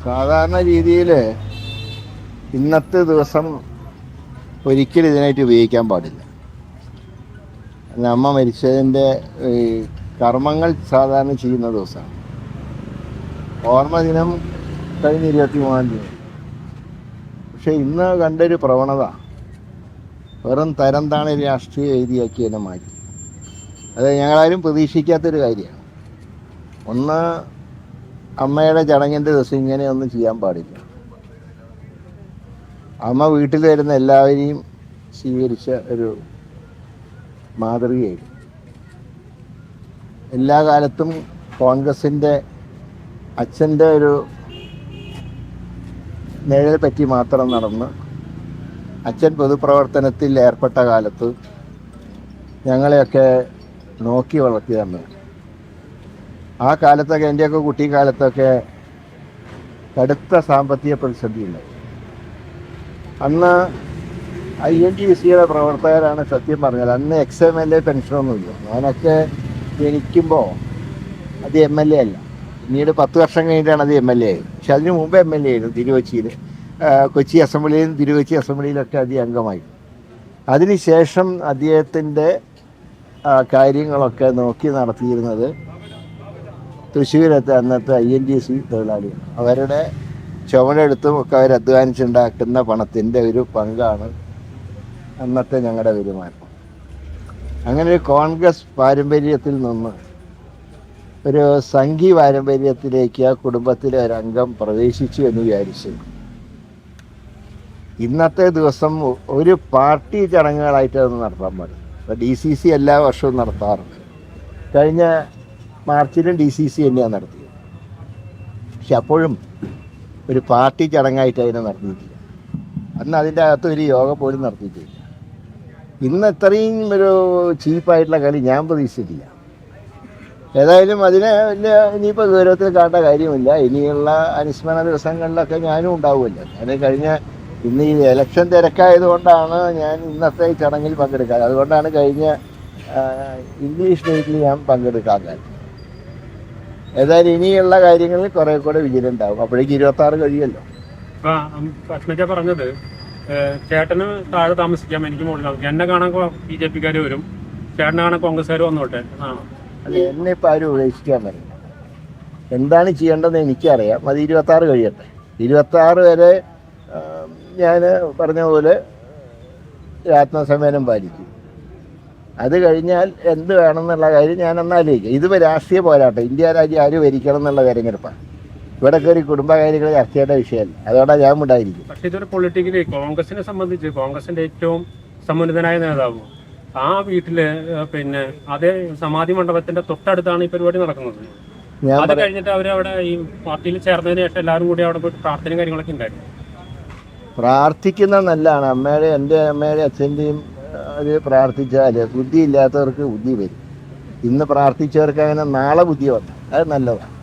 സാധാരണ രീതിയിൽ ഇന്നത്തെ ദിവസം ഒരിക്കലും ഇതിനായിട്ട് ഉപയോഗിക്കാൻ പാടില്ല. അമ്മ മരിച്ചതിൻ്റെ കർമ്മങ്ങൾ സാധാരണ ചെയ്യുന്ന ദിവസമാണ്. ഓർമ്മ ദിനം കഴിഞ്ഞ 23-ാം തീയതി. പക്ഷെ ഇന്ന് കണ്ടൊരു പ്രവണത വെറും തരം താണ രാഷ്ട്രീയ വേദിയാക്കി തന്നെ മാറ്റി. അത് ഞങ്ങളാരും പ്രതീക്ഷിക്കാത്തൊരു കാര്യമാണ്. ഒന്ന്, അമ്മയുടെ ചടങ്ങിൻ്റെ ദിവസം ഇങ്ങനെയൊന്നും ചെയ്യാൻ പാടില്ല. അമ്മ വീട്ടിൽ വരുന്ന എല്ലാവരെയും സ്വീകരിച്ച ഒരു മാതൃകയായി. എല്ലാ കാലത്തും കോൺഗ്രസിൻ്റെ അച്ഛൻ്റെ ഒരു നിഴൽ പറ്റി മാത്രം നടന്ന് അച്ഛൻ പൊതുപ്രവർത്തനത്തിൽ ഏർപ്പെട്ട കാലത്ത് ഞങ്ങളെയൊക്കെ നോക്കി വളർത്തിയതാണ്. ആ കാലത്തൊക്കെ, എൻ്റെയൊക്കെ കുട്ടിക്കാലത്തൊക്കെ കടുത്ത സാമ്പത്തിക പ്രതിസന്ധി ഉണ്ടായി. അന്ന് INTUCയുടെ പ്രവർത്തകരാണ് സത്യം പറഞ്ഞത്. അന്ന് XMLA പെൻഷനൊന്നുമില്ല. ഞാനൊക്കെ ജനിക്കുമ്പോൾ അത് MLA അല്ല. പിന്നീട് 10 വർഷം കഴിഞ്ഞിട്ടാണ് അത് MLA ആയത്. പക്ഷെ അതിന് മുമ്പ് MLA ആയിരുന്നു തിരുവച്ചിയിൽ. കൊച്ചി അസംബ്ലിയിലും തിരുവച്ചി അസംബ്ലിയിലൊക്കെ അംഗമായി. അതിനുശേഷം അദ്ദേഹത്തിൻ്റെ കാര്യങ്ങളൊക്കെ നോക്കി നടത്തിയിരുന്നത് തൃശ്ശൂരത്തെ അന്നത്തെ INTUC തൊഴിലാളികൾ. അവരുടെ ചുമടെടുത്തും ഒക്കെ അവർ അധ്വാനിച്ചുണ്ടാക്കുന്ന പണത്തിൻ്റെ ഒരു പങ്കാണ് അന്നത്തെ ഞങ്ങളുടെ വരുമാനം. അങ്ങനെ ഒരു കോൺഗ്രസ് പാരമ്പര്യത്തിൽ നിന്ന് ഒരു സംഘി പാരമ്പര്യത്തിലേക്ക് ആ കുടുംബത്തിലെ ഒരംഗം പ്രവേശിച്ചു എന്ന് വിചാരിച്ചു. ഇന്നത്തെ ദിവസം ഒരു പാർട്ടി ചടങ്ങുകളായിട്ട് അത് നടത്താൻ പാടില്ല. ഇപ്പോൾ DCC എല്ലാ വർഷവും നടത്താറുണ്ട്. കഴിഞ്ഞ മാർച്ചിലും DCC തന്നെയാണ് നടത്തിയത്. പക്ഷെ അപ്പോഴും ഒരു പാർട്ടി ചടങ്ങായിട്ട് അതിനെ നടത്തിയിട്ടില്ല. അന്ന് അതിൻ്റെ അകത്ത് ഒരു യോഗം പോലും നടത്തിയിട്ടില്ല. ഇന്ന് ഇത്രയും ഒരു ചീപ്പായിട്ടുള്ള കളി ഞാൻ പ്രതീക്ഷിച്ചിട്ടില്ല. ഏതായാലും അതിനെ വലിയ ഇനിയിപ്പോൾ ഗൗരവത്തിൽ കാണേണ്ട കാര്യമില്ല. ഇനിയുള്ള അനുസ്മരണ ദിവസങ്ങളിലൊക്കെ ഞാനും ഉണ്ടാവുമല്ലോ. ഇന്ന് ഈ ഇലക്ഷൻ തിരക്കായതുകൊണ്ടാണ് ഞാൻ ഇന്നത്തെ ചടങ്ങിൽ പങ്കെടുക്കാറ്. അതുകൊണ്ടാണ് കഴിഞ്ഞ ഇംഗ്ലീഷ് മീറ്റിൽ ഞാൻ പങ്കെടുക്കാറ്. ഏതായാലും ഇനിയുള്ള കാര്യങ്ങളിൽ കുറെ കൂടെ വിജിലുണ്ടാവും. അപ്പോഴേക്ക് 26 കഴിയല്ലോ. ഭക്ഷണ പറഞ്ഞത് ചേട്ടന് താഴെ താമസിക്കാം, എനിക്ക് മുകളിൽ. എന്നെ കാണാൻ BJPക്കാർ വരും, ചേട്ടനെ കാണാൻ കോൺഗ്രസ്സുകാർ വന്നോട്ടെ എന്നാണ്. അല്ല, എന്നെ ഇപ്പം ആരും ഉപേക്ഷിക്കാൻ പറ്റില്ല. എന്താണ് ചെയ്യേണ്ടതെന്ന് എനിക്കറിയാം. അത് 26 കഴിയട്ടെ. 26 വരെ ഞാൻ പറഞ്ഞ പോലെ ആത്മസംയമനം പാലിക്കും. അത് കഴിഞ്ഞാൽ എന്ത് വേണമെന്നുള്ള കാര്യം ഞാൻ എന്നാലോചിക്കും. ഇതിപ്പോൾ രാഷ്ട്രീയ പോരാട്ടം. ഇന്ത്യ രാജ്യം ആര് ഭരിക്കണം എന്നുള്ള തെരഞ്ഞെടുപ്പാണ്. ഇവിടെ കയറി കുടുംബകാര്യങ്ങൾ ചർച്ച ചെയ്യേണ്ട വിഷയമല്ല. അതുകൊണ്ടാണ് ഞാൻ ഉണ്ടായിരിക്കും. പക്ഷേ ഇതൊരു പൊളിറ്റിക്കലി കോൺഗ്രസിനെ സംബന്ധിച്ച് കോൺഗ്രസിന്റെ ഏറ്റവും സമുന്നതനായ നേതാവ് ആ വീട്ടില് പിന്നെ അതേ സമാധി മണ്ഡപത്തിന്റെ തൊട്ടടുത്താണ് ഈ പരിപാടി നടക്കുന്നത്. അത് കഴിഞ്ഞിട്ട് അവരവിടെ ഈ പാർട്ടിയിൽ ചേർന്നതിന് ശേഷം എല്ലാവരും കൂടി അവിടെ പോയിട്ട് പ്രാർത്ഥനയും കാര്യങ്ങളൊക്കെ ഉണ്ടായിരുന്നു. പ്രാർത്ഥിക്കുന്ന നല്ലതാണ്. എൻ്റെ അമ്മയുടെ അച്ഛൻ്റെയും അത് പ്രാർത്ഥിച്ചാൽ ബുദ്ധിയില്ലാത്തവർക്ക് ബുദ്ധി വരും. ഇന്ന് പ്രാർത്ഥിച്ചവർക്ക് അങ്ങനെ നാളെ ബുദ്ധി വന്നു. അത് നല്ലതാണ്.